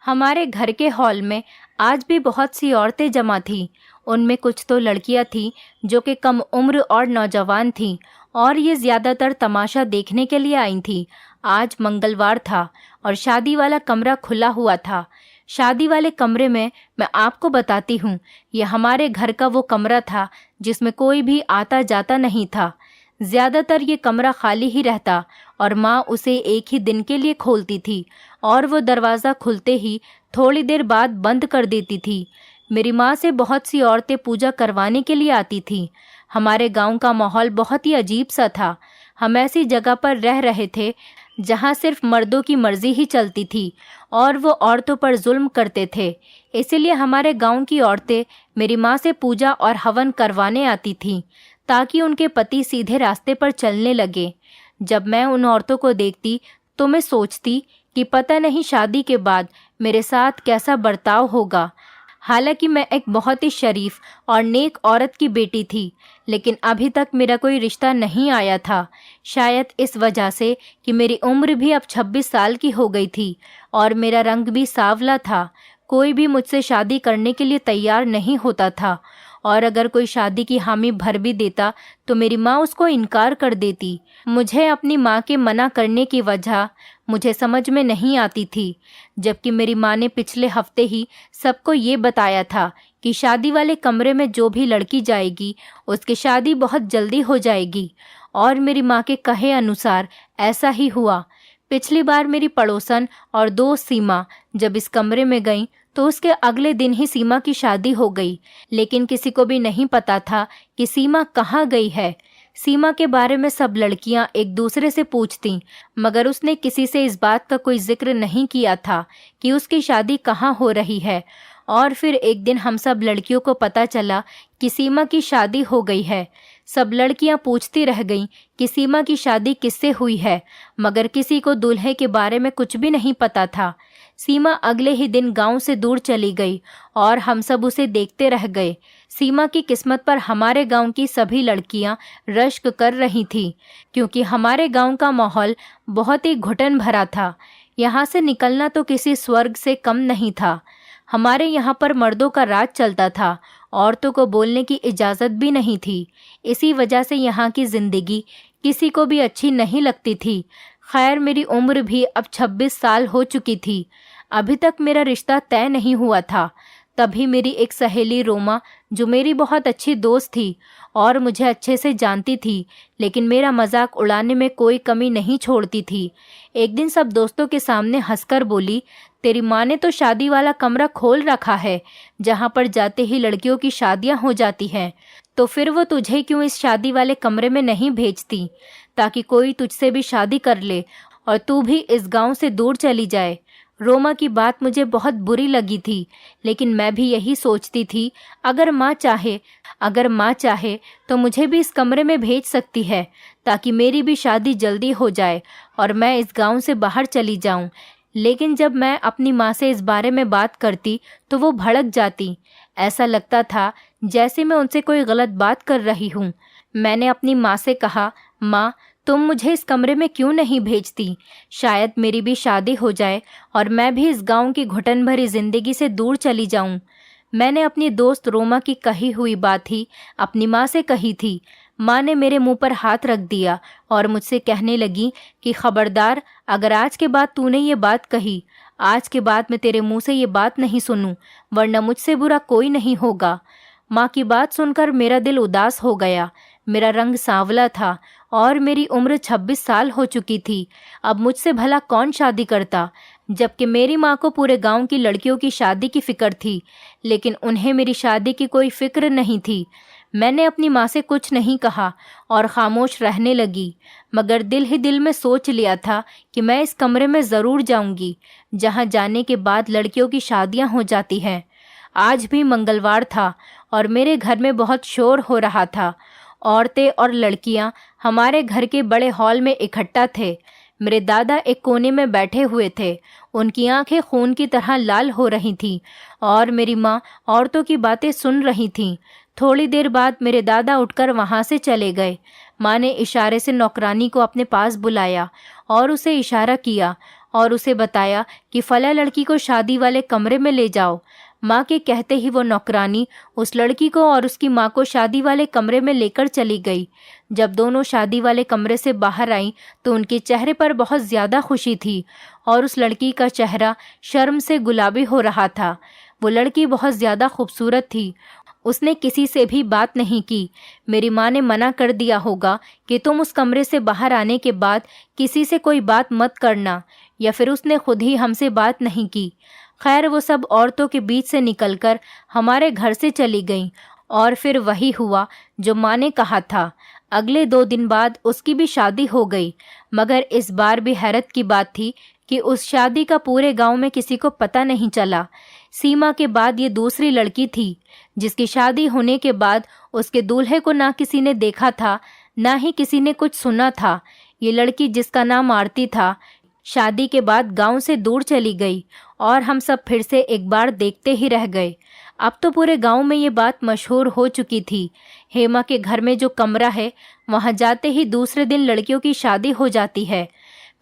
हमारे घर के हॉल में आज भी बहुत सी औरतें जमा थीं। उनमें कुछ तो लड़कियां थीं जो कि कम उम्र और नौजवान थीं, और ये ज़्यादातर तमाशा देखने के लिए आई थीं। आज मंगलवार था और शादी वाला कमरा खुला हुआ था। शादी वाले कमरे में मैं आपको बताती हूँ, ये हमारे घर का वो कमरा था जिसमें कोई भी आता जाता नहीं था। ज़्यादातर ये कमरा खाली ही रहता और माँ उसे एक ही दिन के लिए खोलती थी और वो दरवाज़ा खुलते ही थोड़ी देर बाद बंद कर देती थी। मेरी माँ से बहुत सी औरतें पूजा करवाने के लिए आती थीं। हमारे गांव का माहौल बहुत ही अजीब सा था। हम ऐसी जगह पर रह रहे थे जहाँ सिर्फ मर्दों की मर्जी ही चलती थी और वो औरतों पर जुल्म करते थे। इसीलिए हमारे गांव की औरतें मेरी माँ से पूजा और हवन करवाने आती थीं ताकि उनके पति सीधे रास्ते पर चलने लगे। जब मैं उन औरतों को देखती तो मैं सोचती कि पता नहीं शादी के बाद मेरे साथ कैसा बर्ताव होगा। हालांकि मैं एक बहुत ही शरीफ और नेक औरत की बेटी थी, लेकिन अभी तक मेरा कोई रिश्ता नहीं आया था। शायद इस वजह से कि मेरी उम्र भी अब 26 साल की हो गई थी और मेरा रंग भी सांवला था। कोई भी मुझसे शादी करने के लिए तैयार नहीं होता था, और अगर कोई शादी की हामी भर भी देता तो मेरी माँ उसको इनकार कर देती। मुझे अपनी माँ के मना करने की वजह मुझे समझ में नहीं आती थी, जबकि मेरी माँ ने पिछले हफ्ते ही सबको ये बताया था कि शादी वाले कमरे में जो भी लड़की जाएगी उसकी शादी बहुत जल्दी हो जाएगी, और मेरी माँ के कहे अनुसार ऐसा ही हुआ। पिछली बार मेरी पड़ोसन और दोस्त सीमा जब इस कमरे में गई तो उसके अगले दिन ही सीमा की शादी हो गई, लेकिन किसी को भी नहीं पता था कि सीमा कहाँ गई है। सीमा के बारे में सब लड़कियां एक दूसरे से पूछती, मगर उसने किसी से इस बात का कोई जिक्र नहीं किया था कि उसकी शादी कहाँ हो रही है। और फिर एक दिन हम सब लड़कियों को पता चला कि सीमा की शादी हो गई है। सब लड़कियां पूछती रह गईं कि सीमा की शादी किससे हुई है, मगर किसी को दूल्हे के बारे में कुछ भी नहीं पता था। सीमा अगले ही दिन गांव से दूर चली गई और हम सब उसे देखते रह गए। सीमा की किस्मत पर हमारे गांव की सभी लड़कियां रश्क कर रही थीं, क्योंकि हमारे गांव का माहौल बहुत ही घुटन भरा था। यहाँ से निकलना तो किसी स्वर्ग से कम नहीं था। हमारे यहाँ पर मर्दों का राज चलता था, औरतों को बोलने की इजाज़त भी नहीं थी। इसी वजह से यहाँ की ज़िंदगी किसी को भी अच्छी नहीं लगती थी। खैर, मेरी उम्र भी अब 26 साल हो चुकी थी। अभी तक मेरा रिश्ता तय नहीं हुआ था। तभी मेरी एक सहेली रोमा, जो मेरी बहुत अच्छी दोस्त थी और मुझे अच्छे से जानती थी, लेकिन मेरा मजाक उड़ाने में कोई कमी नहीं छोड़ती थी, एक दिन सब दोस्तों के सामने हंसकर बोली, तेरी माँ ने तो शादी वाला कमरा खोल रखा है जहाँ पर जाते ही लड़कियों की शादियाँ हो जाती हैं, तो फिर वो तुझे क्यों इस शादी वाले कमरे में नहीं भेजती ताकि कोई तुझसे भी शादी कर ले और तू भी इस गांव से दूर चली जाए। रोमा की बात मुझे बहुत बुरी लगी थी, लेकिन मैं भी यही सोचती थी, अगर माँ चाहे तो मुझे भी इस कमरे में भेज सकती है ताकि मेरी भी शादी जल्दी हो जाए और मैं इस गांव से बाहर चली जाऊं। लेकिन जब मैं अपनी माँ से इस बारे में बात करती तो वो भड़क जाती। ऐसा लगता था जैसे मैं उनसे कोई गलत बात कर रही हूँ। मैंने अपनी माँ से कहा, माँ, तुम मुझे इस कमरे में क्यों नहीं भेजती? शायद मेरी भी शादी हो जाए और मैं भी इस गांव की घुटन भरी जिंदगी से दूर चली जाऊं। मैंने अपनी दोस्त रोमा की कही हुई बात ही अपनी माँ से कही थी। माँ ने मेरे मुंह पर हाथ रख दिया और मुझसे कहने लगी कि खबरदार, अगर आज के बाद तूने ये बात कही, आज के बाद मैं तेरे मुंह से ये बात नहीं सुनूं, वरना मुझसे बुरा कोई नहीं होगा। माँ की बात सुनकर मेरा दिल उदास हो गया। मेरा रंग सांवला था और मेरी उम्र 26 साल हो चुकी थी। अब मुझसे भला कौन शादी करता, जबकि मेरी माँ को पूरे गांव की लड़कियों की शादी की फिक्र थी, लेकिन उन्हें मेरी शादी की कोई फिक्र नहीं थी। मैंने अपनी माँ से कुछ नहीं कहा और खामोश रहने लगी, मगर दिल ही दिल में सोच लिया था कि मैं इस कमरे में ज़रूर जाऊंगी जहाँ जाने के बाद लड़कियों की शादियाँ हो जाती हैं। आज भी मंगलवार था और मेरे घर में बहुत शोर हो रहा था। औरतें और लड़कियां हमारे घर के बड़े हॉल में इकट्ठा थे। मेरे दादा एक कोने में बैठे हुए थे। उनकी आंखें खून की तरह लाल हो रही थीं और मेरी माँ औरतों की बातें सुन रही थीं। थोड़ी देर बाद मेरे दादा उठकर वहां से चले गए। माँ ने इशारे से नौकरानी को अपने पास बुलाया और उसे इशारा किया और उसे बताया कि फला लड़की को शादी वाले कमरे में ले जाओ। माँ के कहते ही वो नौकरानी उस लड़की को और उसकी माँ को शादी वाले कमरे में लेकर चली गई। जब दोनों शादी वाले कमरे से बाहर आईं तो उनके चेहरे पर बहुत ज़्यादा खुशी थी और उस लड़की का चेहरा शर्म से गुलाबी हो रहा था। वो लड़की बहुत ज़्यादा खूबसूरत थी। उसने किसी से भी बात नहीं की। मेरी माँ ने मना कर दिया होगा कि तुम उस कमरे से बाहर आने के बाद किसी से कोई बात मत करना, या फिर उसने खुद ही हमसे बात नहीं की। खैर, वो सब औरतों के बीच से निकलकर हमारे घर से चली गईं और फिर वही हुआ जो माँ ने कहा था। अगले 2 दिन बाद उसकी भी शादी हो गई, मगर इस बार भी हैरत की बात थी कि उस शादी का पूरे गांव में किसी को पता नहीं चला। सीमा के बाद ये दूसरी लड़की थी जिसकी शादी होने के बाद उसके दूल्हे को ना किसी ने देखा था, ना ही किसी ने कुछ सुना था। ये लड़की, जिसका नाम आरती था, शादी के बाद गांव से दूर चली गई और हम सब फिर से एक बार देखते ही रह गए। अब तो पूरे गांव में ये बात मशहूर हो चुकी थी। हेमा के घर में जो कमरा है, वहां जाते ही दूसरे दिन लड़कियों की शादी हो जाती है।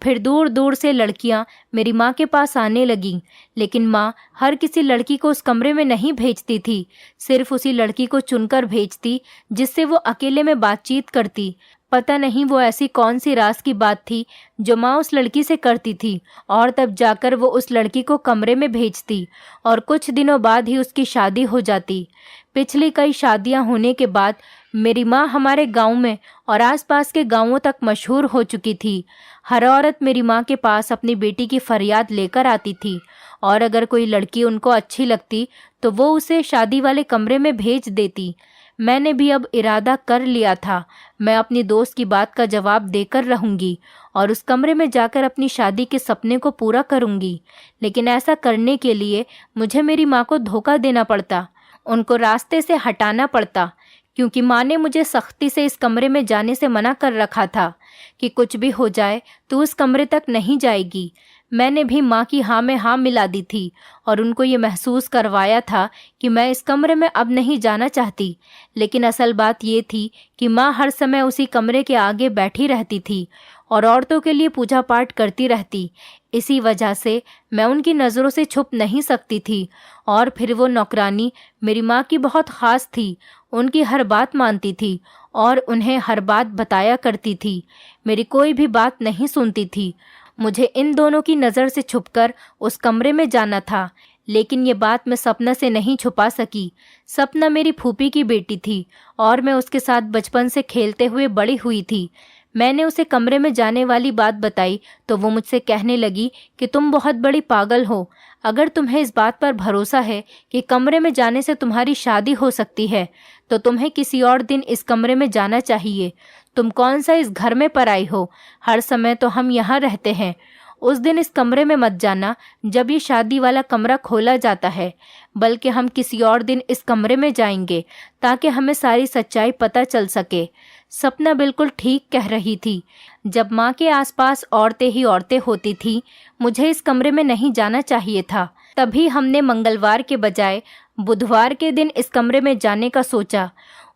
फिर दूर दूर से लड़कियां मेरी माँ के पास आने लगीं, लेकिन माँ हर किसी लड़की को उस कमरे में नहीं भेजती थी। सिर्फ उसी लड़की को चुनकर भेजती जिससे वो अकेले में बातचीत करती। पता नहीं वो ऐसी कौन सी राज की बात थी जो माँ उस लड़की से करती थी, और तब जाकर वो उस लड़की को कमरे में भेजती और कुछ दिनों बाद ही उसकी शादी हो जाती। पिछली कई शादियां होने के बाद मेरी माँ हमारे गांव में और आसपास के गांवों तक मशहूर हो चुकी थी। हर औरत मेरी माँ के पास अपनी बेटी की फरियाद लेकर आती थी, और अगर कोई लड़की उनको अच्छी लगती तो वो उसे शादी वाले कमरे में भेज देती। मैंने भी अब इरादा कर लिया था, मैं अपनी दोस्त की बात का जवाब देकर रहूंगी और उस कमरे में जाकर अपनी शादी के सपने को पूरा करूंगी। लेकिन ऐसा करने के लिए मुझे मेरी माँ को धोखा देना पड़ता, उनको रास्ते से हटाना पड़ता, क्योंकि माँ ने मुझे सख्ती से इस कमरे में जाने से मना कर रखा था कि कुछ भी हो जाए तो उस कमरे तक नहीं जाएगी। मैंने भी माँ की हाँ में हाँ मिला दी थी और उनको ये महसूस करवाया था कि मैं इस कमरे में अब नहीं जाना चाहती। लेकिन असल बात ये थी कि माँ हर समय उसी कमरे के आगे बैठी रहती थी और औरतों के लिए पूजा पाठ करती रहती। इसी वजह से मैं उनकी नज़रों से छुप नहीं सकती थी। और फिर वो नौकरानी मेरी माँ की बहुत ख़ास थी, उनकी हर बात मानती थी और उन्हें हर बात बताया करती थी। मेरी कोई भी बात नहीं सुनती थी। मुझे इन दोनों की नज़र से छुपकर उस कमरे में जाना था, लेकिन ये बात मैं सपना से नहीं छुपा सकी। सपना मेरी फूफी की बेटी थी और मैं उसके साथ बचपन से खेलते हुए बड़ी हुई थी। मैंने उसे कमरे में जाने वाली बात बताई तो वो मुझसे कहने लगी कि तुम बहुत बड़ी पागल हो। अगर तुम्हें इस बात पर भरोसा है कि कमरे में जाने से तुम्हारी शादी हो सकती है तो तुम्हें किसी और दिन इस कमरे में जाना चाहिए। तुम कौन सा इस घर में पराई हो, हर समय तो हम यहाँ रहते हैं। उस दिन इस कमरे में मत जाना जब ये शादी वाला कमरा खोला जाता है, बल्कि हम किसी और दिन इस कमरे में जाएंगे ताकि हमें सारी सच्चाई पता चल सके। सपना बिल्कुल ठीक कह रही थी। जब माँ के आसपास औरतें ही औरतें होती थी, मुझे इस कमरे में नहीं जाना चाहिए था। तभी हमने मंगलवार के बजाय बुधवार के दिन इस कमरे में जाने का सोचा।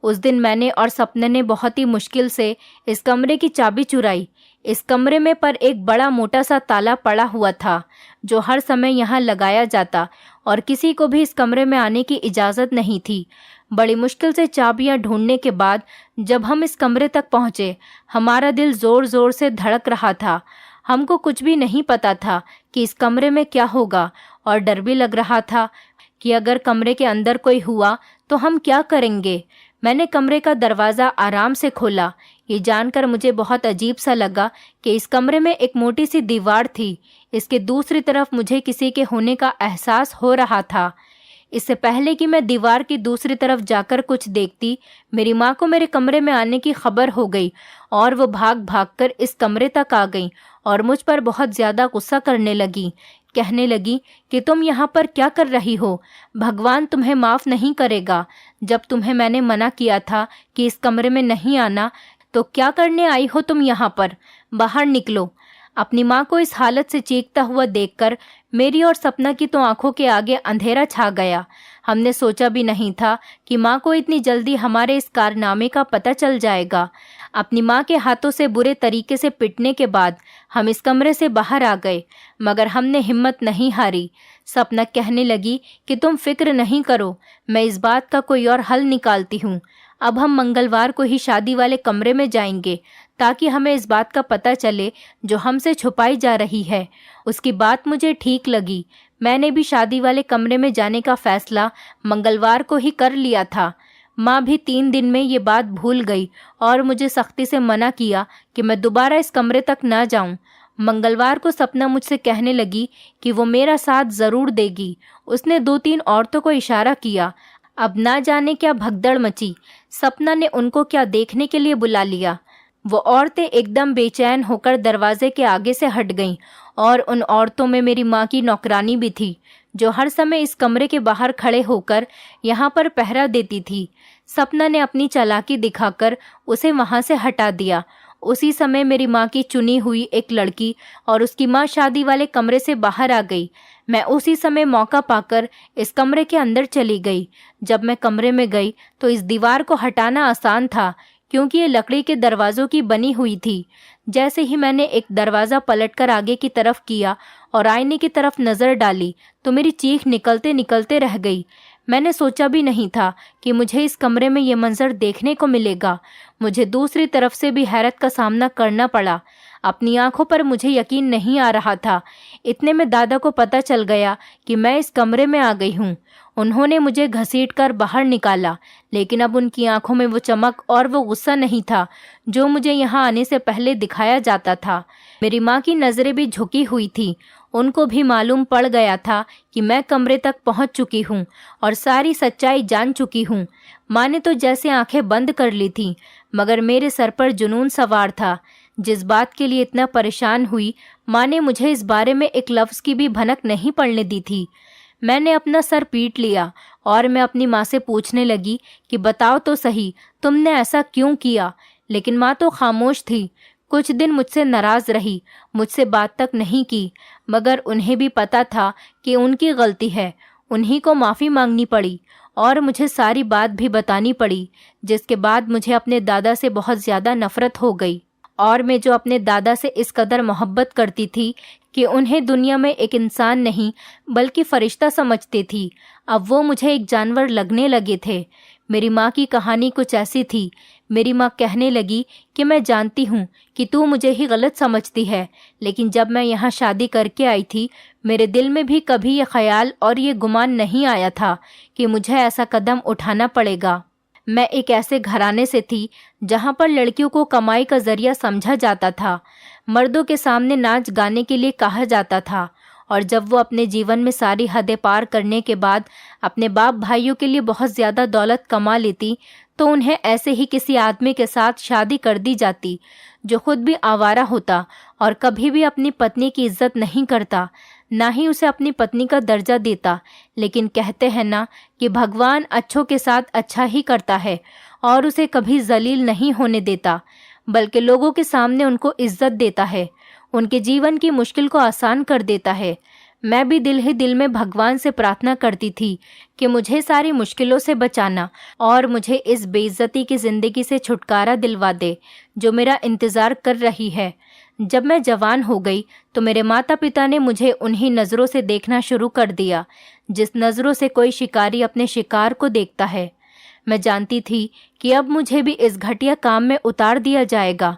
उस दिन मैंने और सपने ने बहुत ही मुश्किल से इस कमरे की चाबी चुराई। इस कमरे में पर एक बड़ा मोटा सा ताला पड़ा हुआ था जो हर समय यहाँ लगाया जाता और किसी को भी इस कमरे में आने की इजाज़त नहीं थी। बड़ी मुश्किल से चाबियां ढूंढने के बाद जब हम इस कमरे तक पहुँचे, हमारा दिल ज़ोर ज़ोर से धड़क रहा था। हमको कुछ भी नहीं पता था कि इस कमरे में क्या होगा और डर भी लग रहा था कि अगर कमरे के अंदर कोई हुआ तो हम क्या करेंगे। मैंने कमरे का दरवाज़ा आराम से खोला। ये जानकर मुझे बहुत अजीब सा लगा कि इस कमरे में एक मोटी सी दीवार थी। इसके दूसरी तरफ मुझे किसी के होने का एहसास हो रहा था। इससे पहले कि मैं दीवार की दूसरी तरफ जाकर कुछ देखती, मेरी माँ को मेरे कमरे में आने की खबर हो गई और वो भाग भाग कर इस कमरे तक आ गई और मुझ पर बहुत ज़्यादा गुस्सा करने लगी। कहने लगी कि तुम यहाँ पर क्या कर रही हो, भगवान तुम्हें माफ़ नहीं करेगा। जब तुम्हें मैंने मना किया था कि इस कमरे में नहीं आना, तो क्या करने आई हो तुम यहाँ पर, बाहर निकलो। अपनी माँ को इस हालत से चीखता हुआ देखकर मेरी और सपना की तो आंखों के आगे अंधेरा छा गया। हमने सोचा भी नहीं था कि माँ को इतनी जल्दी हमारे इस कारनामे का पता चल जाएगा। अपनी माँ के हाथों से बुरे तरीके से पिटने के बाद हम इस कमरे से बाहर आ गए, मगर हमने हिम्मत नहीं हारी। सपना कहने लगी कि तुम फिक्र नहीं करो, मैं इस बात का कोई और हल निकालती हूँ। अब हम मंगलवार को ही शादी वाले कमरे में जाएंगे ताकि हमें इस बात का पता चले जो हमसे छुपाई जा रही है। उसकी बात मुझे ठीक लगी। मैंने भी शादी वाले कमरे में जाने का फैसला मंगलवार को ही कर लिया था। माँ भी 3 दिन में ये बात भूल गई और मुझे सख्ती से मना किया कि मैं दोबारा इस कमरे तक ना जाऊं। मंगलवार को सपना मुझसे कहने लगी कि वो मेरा साथ ज़रूर देगी। उसने 2-3 औरतों को इशारा किया। अब ना जाने क्या भगदड़ मची। सपना ने उनको क्या देखने के लिए बुला लिया। वो औरतें एकदम बेचैन होकर दरवाजे के आगे से हट गईं और उन औरतों में मेरी माँ की नौकरानी भी थी, जो हर समय इस कमरे के बाहर खड़े होकर यहाँ पर पहरा देती थी। सपना ने अपनी चालाकी दिखाकर उसे वहाँ से हटा दिया। उसी समय मेरी माँ की चुनी हुई एक लड़की और उसकी माँ शादी वाले कमरे से बाहर आ गई। मैं उसी समय मौका पाकर इस कमरे के अंदर चली गई। जब मैं कमरे में गई तो इस दीवार को हटाना आसान था, क्योंकि ये लकड़ी के दरवाज़ों की बनी हुई थी। जैसे ही मैंने एक दरवाज़ा पलटकर आगे की तरफ किया और आईने की तरफ नज़र डाली तो मेरी चीख निकलते निकलते रह गई। मैंने सोचा भी नहीं था कि मुझे इस कमरे में ये मंजर देखने को मिलेगा। मुझे दूसरी तरफ से भी हैरत का सामना करना पड़ा। अपनी आंखों पर मुझे यकीन नहीं आ रहा था। इतने में दादा को पता चल गया कि मैं इस कमरे में आ गई हूँ। उन्होंने मुझे घसीटकर बाहर निकाला, लेकिन अब उनकी आंखों में वो चमक और वो गुस्सा नहीं था जो मुझे यहाँ आने से पहले दिखाया जाता था। मेरी माँ की नज़रें भी झुकी हुई थी। उनको भी मालूम पड़ गया था कि मैं कमरे तक पहुँच चुकी हूँ और सारी सच्चाई जान चुकी हूँ। माँ ने तो जैसे आंखें बंद कर ली थी, मगर मेरे सर पर जुनून सवार था। जिस बात के लिए इतना परेशान हुई, माँ ने मुझे इस बारे में एक लफ्ज़ की भी भनक नहीं पड़ने दी थी। मैंने अपना सर पीट लिया और मैं अपनी माँ से पूछने लगी कि बताओ तो सही, तुमने ऐसा क्यों किया। लेकिन माँ तो खामोश थी। कुछ दिन मुझसे नाराज़ रही, मुझसे बात तक नहीं की, मगर उन्हें भी पता था कि उनकी गलती है। उन्हीं को माफ़ी मांगनी पड़ी और मुझे सारी बात भी बतानी पड़ी, जिसके बाद मुझे अपने दादा से बहुत ज़्यादा नफ़रत हो गई। और मैं जो अपने दादा से इस कदर मोहब्बत करती थी कि उन्हें दुनिया में एक इंसान नहीं बल्कि फ़रिश्ता समझती थी, अब वो मुझे एक जानवर लगने लगे थे। मेरी माँ की कहानी कुछ ऐसी थी। मेरी माँ कहने लगी कि मैं जानती हूँ कि तू मुझे ही गलत समझती है, लेकिन जब मैं यहाँ शादी करके आई थी, मेरे दिल में भी कभी ये ख्याल और ये गुमान नहीं आया था कि मुझे ऐसा कदम उठाना पड़ेगा। मैं एक ऐसे घराने से थी जहाँ पर लड़कियों को कमाई का जरिया समझा जाता था, मर्दों के सामने नाच गाने के लिए कहा जाता था, और जब वो अपने जीवन में सारी हदें पार करने के बाद अपने बाप भाइयों के लिए बहुत ज़्यादा दौलत कमा लेती तो उन्हें ऐसे ही किसी आदमी के साथ शादी कर दी जाती जो खुद भी आवारा होता और कभी भी अपनी पत्नी की इज्जत नहीं करता, ना ही उसे अपनी पत्नी का दर्जा देता। लेकिन कहते हैं ना कि भगवान अच्छों के साथ अच्छा ही करता है और उसे कभी जलील नहीं होने देता, बल्कि लोगों के सामने उनको इज्जत देता है, उनके जीवन की मुश्किल को आसान कर देता है। मैं भी दिल ही दिल में भगवान से प्रार्थना करती थी कि मुझे सारी मुश्किलों से बचाना और मुझे इस बेइज्जती की ज़िंदगी से छुटकारा दिलवा दे जो मेरा इंतज़ार कर रही है। जब मैं जवान हो गई तो मेरे माता पिता ने मुझे उन्हीं नज़रों से देखना शुरू कर दिया जिस नज़रों से कोई शिकारी अपने शिकार को देखता है। मैं जानती थी कि अब मुझे भी इस घटिया काम में उतार दिया जाएगा,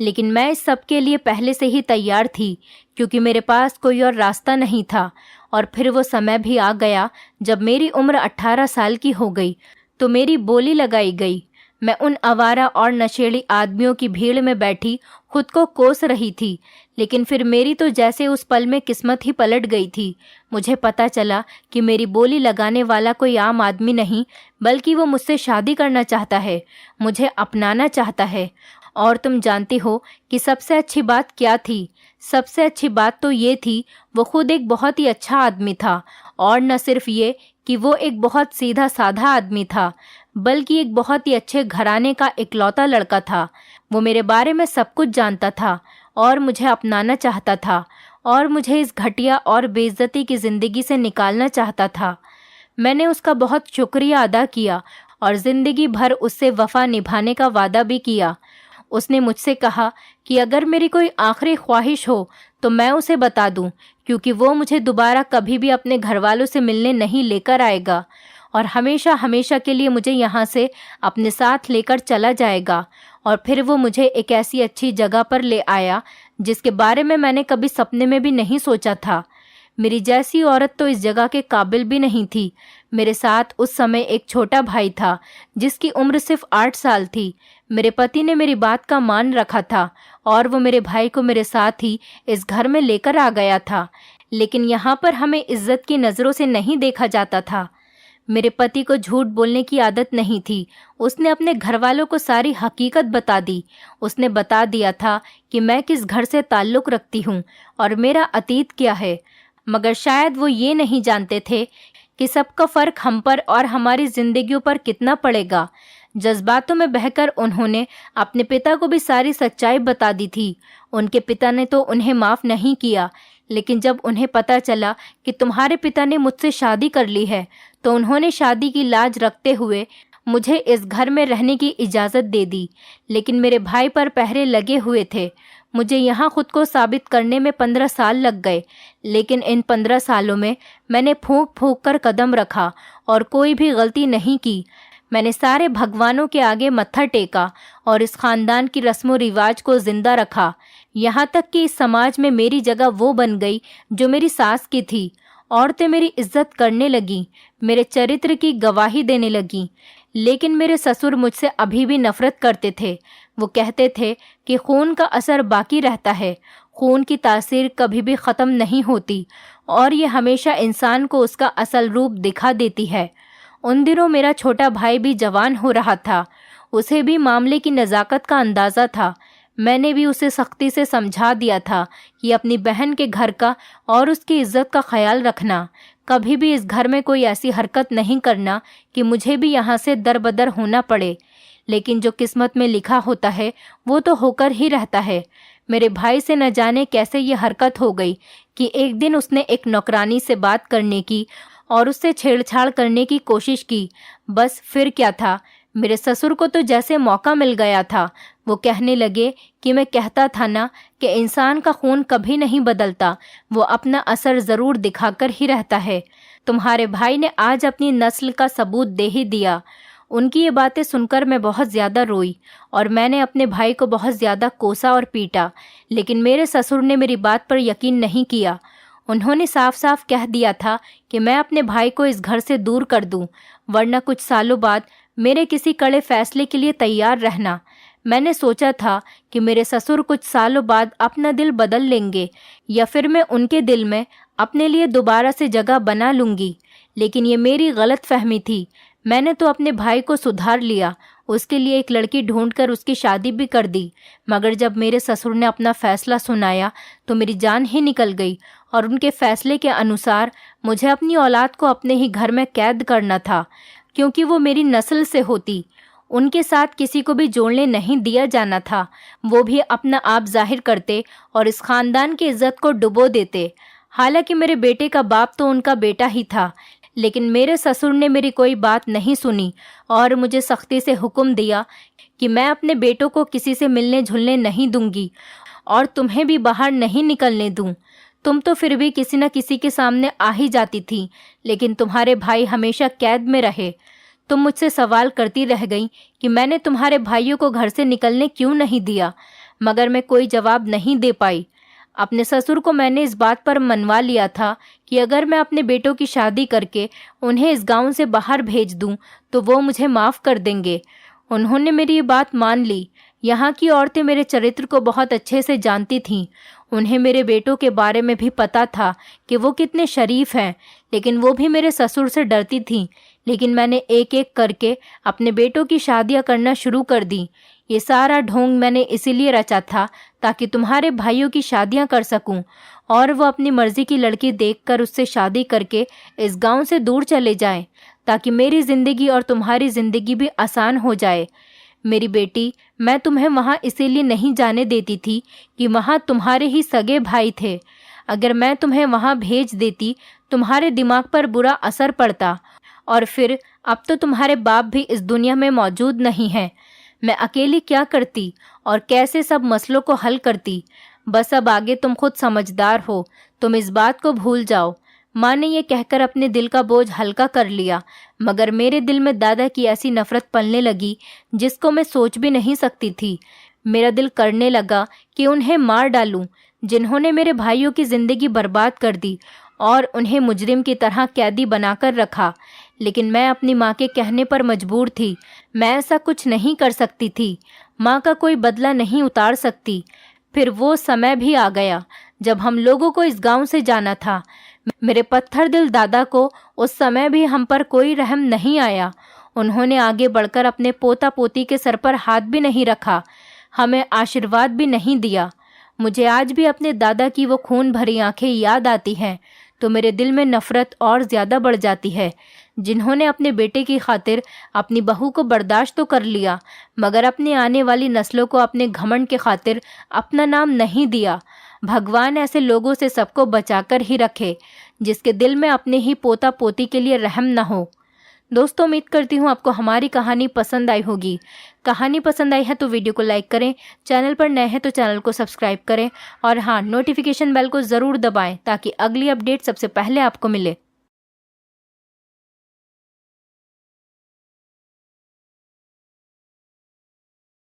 लेकिन मैं इस सब के लिए पहले से ही तैयार थी, क्योंकि मेरे पास कोई और रास्ता नहीं था। और फिर वो समय भी आ गया जब मेरी उम्र 18 साल की हो गई तो मेरी बोली लगाई गई। मैं उन आवारा और नशेड़ी आदमियों की भीड़ में बैठी खुद को कोस रही थी, लेकिन फिर मेरी तो जैसे उस पल में किस्मत ही पलट गई थी। मुझे पता चला कि मेरी बोली लगाने वाला कोई आम आदमी नहीं, बल्कि वो मुझसे शादी करना चाहता है, मुझे अपनाना चाहता है। और तुम जानती हो कि सबसे अच्छी बात क्या थी? सबसे अच्छी बात तो ये थी, वो खुद एक बहुत ही अच्छा आदमी था, और न सिर्फ ये कि वो एक बहुत सीधा साधा आदमी था, बल्कि एक बहुत ही अच्छे घराने का इकलौता लड़का था। वो मेरे बारे में सब कुछ जानता था और मुझे अपनाना चाहता था और मुझे इस घटिया और बेइज्जती की ज़िंदगी से निकालना चाहता था। मैंने उसका बहुत शुक्रिया अदा किया और ज़िंदगी भर उससे वफ़ा निभाने का वादा भी किया। उसने मुझसे कहा कि अगर मेरी कोई आखिरी ख्वाहिश हो तो मैं उसे बता दूं, क्योंकि वो मुझे दोबारा कभी भी अपने घर वालों से मिलने नहीं लेकर आएगा और हमेशा हमेशा के लिए मुझे यहाँ से अपने साथ लेकर चला जाएगा। और फिर वो मुझे एक ऐसी अच्छी जगह पर ले आया जिसके बारे में मैंने कभी सपने में भी नहीं सोचा था। मेरी जैसी औरत तो इस जगह के काबिल भी नहीं थी। मेरे साथ उस समय एक छोटा भाई था जिसकी उम्र सिर्फ 8 साल थी। मेरे पति ने मेरी बात का मान रखा था और वो मेरे भाई को मेरे साथ ही इस घर में लेकर आ गया था। लेकिन यहाँ पर हमें इज्जत की नज़रों से नहीं देखा जाता था। मेरे पति को झूठ बोलने की आदत नहीं थी। उसने अपने घर वालों को सारी हकीकत बता दी। उसने बता दिया था कि मैं किस घर से ताल्लुक़ रखती हूँ और मेरा अतीत क्या है। मगर शायद वो ये नहीं जानते थे कि सबका फ़र्क हम पर और हमारी ज़िंदगियों पर कितना पड़ेगा। जज्बातों में बहकर उन्होंने अपने पिता को भी सारी सच्चाई बता दी थी। उनके पिता ने तो उन्हें माफ़ नहीं किया, लेकिन जब उन्हें पता चला कि तुम्हारे पिता ने मुझसे शादी कर ली है तो उन्होंने शादी की लाज रखते हुए मुझे इस घर में रहने की इजाज़त दे दी। लेकिन मेरे भाई पर पहरे लगे हुए थे। मुझे यहाँ खुद को साबित करने में 15 साल लग गए, लेकिन इन 15 सालों में मैंने फूंक फूंक कर कदम रखा और कोई भी गलती नहीं की। मैंने सारे भगवानों के आगे मत्था टेका और इस ख़ानदान की रस्मों रिवाज को ज़िंदा रखा, यहाँ तक कि इस समाज में मेरी जगह वो बन गई जो मेरी सास की थी। औरतें मेरी इज्जत करने लगीं, मेरे चरित्र की गवाही देने लगीं। लेकिन मेरे ससुर मुझसे अभी भी नफरत करते थे। वो कहते थे कि खून का असर बाकी रहता है, खून की तासीर कभी भी ख़त्म नहीं होती और ये हमेशा इंसान को उसका असल रूप दिखा देती है। उन दिनों मेरा छोटा भाई भी जवान हो रहा था। उसे भी मामले की नज़ाकत का अंदाज़ा था। मैंने भी उसे सख्ती से समझा दिया था कि अपनी बहन के घर का और उसकी इज्जत का ख्याल रखना। कभी भी इस घर में कोई ऐसी हरकत नहीं करना कि मुझे भी यहाँ से दरबदर होना पड़े। लेकिन जो किस्मत में लिखा होता है वो तो होकर ही रहता है। मेरे भाई से न जाने कैसे ये हरकत हो गई कि एक दिन उसने एक नौकरानी से बात करने की और उससे छेड़छाड़ करने की कोशिश की। बस फिर क्या था, मेरे ससुर को तो जैसे मौका मिल गया था। वो कहने लगे कि मैं कहता था ना कि इंसान का खून कभी नहीं बदलता, वो अपना असर ज़रूर दिखाकर ही रहता है। तुम्हारे भाई ने आज अपनी नस्ल का सबूत दे ही दिया। उनकी ये बातें सुनकर मैं बहुत ज़्यादा रोई और मैंने अपने भाई को बहुत ज़्यादा कोसा और पीटा, लेकिन मेरे ससुर ने मेरी बात पर यकीन नहीं किया। उन्होंने साफ साफ कह दिया था कि मैं अपने भाई को इस घर से दूर कर दूं, वरना कुछ सालों बाद मेरे किसी कड़े फैसले के लिए तैयार रहना। मैंने सोचा था कि मेरे ससुर कुछ सालों बाद अपना दिल बदल लेंगे या फिर मैं उनके दिल में अपने लिए दोबारा से जगह बना लूँगी, लेकिन ये मेरी गलत फहमी थी। मैंने तो अपने भाई को सुधार लिया, उसके लिए एक लड़की ढूंढकर उसकी शादी भी कर दी। मगर जब मेरे ससुर ने अपना फैसला सुनाया तो मेरी जान ही निकल गई और उनके फैसले के अनुसार मुझे अपनी औलाद को अपने ही घर में कैद करना था, क्योंकि वो मेरी नस्ल से होती। उनके साथ किसी को भी जोड़ने नहीं दिया जाना था। वो भी अपना आप जाहिर करते और इस ख़ानदान की इज्जत को डुबो देते। हालांकि मेरे बेटे का बाप तो उनका बेटा ही था, लेकिन मेरे ससुर ने मेरी कोई बात नहीं सुनी और मुझे सख्ती से हुक्म दिया कि मैं अपने बेटों को किसी से मिलने जुलने नहीं दूंगी और तुम्हें भी बाहर नहीं निकलने दूं। तुम तो फिर भी किसी न किसी के सामने आ ही जाती थी, लेकिन तुम्हारे भाई हमेशा कैद में रहे। तुम मुझसे सवाल करती रह गई कि मैंने तुम्हारे भाइयों को घर से निकलने क्यों नहीं दिया, मगर मैं कोई जवाब नहीं दे पाई। अपने ससुर को मैंने इस बात पर मनवा लिया था कि अगर मैं अपने बेटों की शादी करके उन्हें इस गांव से बाहर भेज दूं तो वो मुझे माफ़ कर देंगे। उन्होंने मेरी ये बात मान ली। यहाँ की औरतें मेरे चरित्र को बहुत अच्छे से जानती थीं। उन्हें मेरे बेटों के बारे में भी पता था कि वो कितने शरीफ हैं, लेकिन वो भी मेरे ससुर से डरती थीं। लेकिन मैंने एक एक करके अपने बेटों की शादियाँ करना शुरू कर दी। ये सारा ढोंग मैंने इसीलिए रचा था ताकि तुम्हारे भाइयों की शादियां कर सकूं और वो अपनी मर्जी की लड़की देखकर उससे शादी करके इस गांव से दूर चले जाएं, ताकि मेरी ज़िंदगी और तुम्हारी ज़िंदगी भी आसान हो जाए। मेरी बेटी, मैं तुम्हें वहाँ इसीलिए नहीं जाने देती थी कि वहाँ तुम्हारे ही सगे भाई थे। अगर मैं तुम्हें वहाँ भेज देती, तुम्हारे दिमाग पर बुरा असर पड़ता, और फिर अब तो तुम्हारे बाप भी इस दुनिया में मौजूद नहीं हैं। मैं अकेली क्या करती और कैसे सब मसलों को हल करती। बस अब आगे तुम खुद समझदार हो, तुम इस बात को भूल जाओ। माँ ने यह कहकर अपने दिल का बोझ हल्का कर लिया, मगर मेरे दिल में दादा की ऐसी नफरत पलने लगी जिसको मैं सोच भी नहीं सकती थी। मेरा दिल करने लगा कि उन्हें मार डालूं, जिन्होंने मेरे भाइयों की जिंदगी बर्बाद कर दी और उन्हें मुजरिम की तरह कैदी बनाकर रखा। लेकिन मैं अपनी माँ के कहने पर मजबूर थी। मैं ऐसा कुछ नहीं कर सकती थी। माँ का कोई बदला नहीं उतार सकती। फिर वो समय भी आ गया जब हम लोगों को इस गांव से जाना था। मेरे पत्थर दिल दादा को उस समय भी हम पर कोई रहम नहीं आया। उन्होंने आगे बढ़कर अपने पोता पोती के सर पर हाथ भी नहीं रखा, हमें आशीर्वाद भी नहीं दिया। मुझे आज भी अपने दादा की वो खून भरी आंखें याद आती हैं तो मेरे दिल में नफरत और ज़्यादा बढ़ जाती है। जिन्होंने अपने बेटे की खातिर अपनी बहू को बर्दाश्त तो कर लिया, मगर अपनी आने वाली नस्लों को अपने घमंड के खातिर अपना नाम नहीं दिया। भगवान ऐसे लोगों से सबको बचाकर ही रखे जिसके दिल में अपने ही पोता पोती के लिए रहम न हो। दोस्तों, उम्मीद करती हूँ आपको हमारी कहानी पसंद आई होगी। कहानी पसंद आई है तो वीडियो को लाइक करें, चैनल पर नए हैं तो चैनल को सब्सक्राइब करें और हाँ, नोटिफिकेशन बेल को ज़रूर दबाएं ताकि अगली अपडेट सबसे पहले आपको मिले।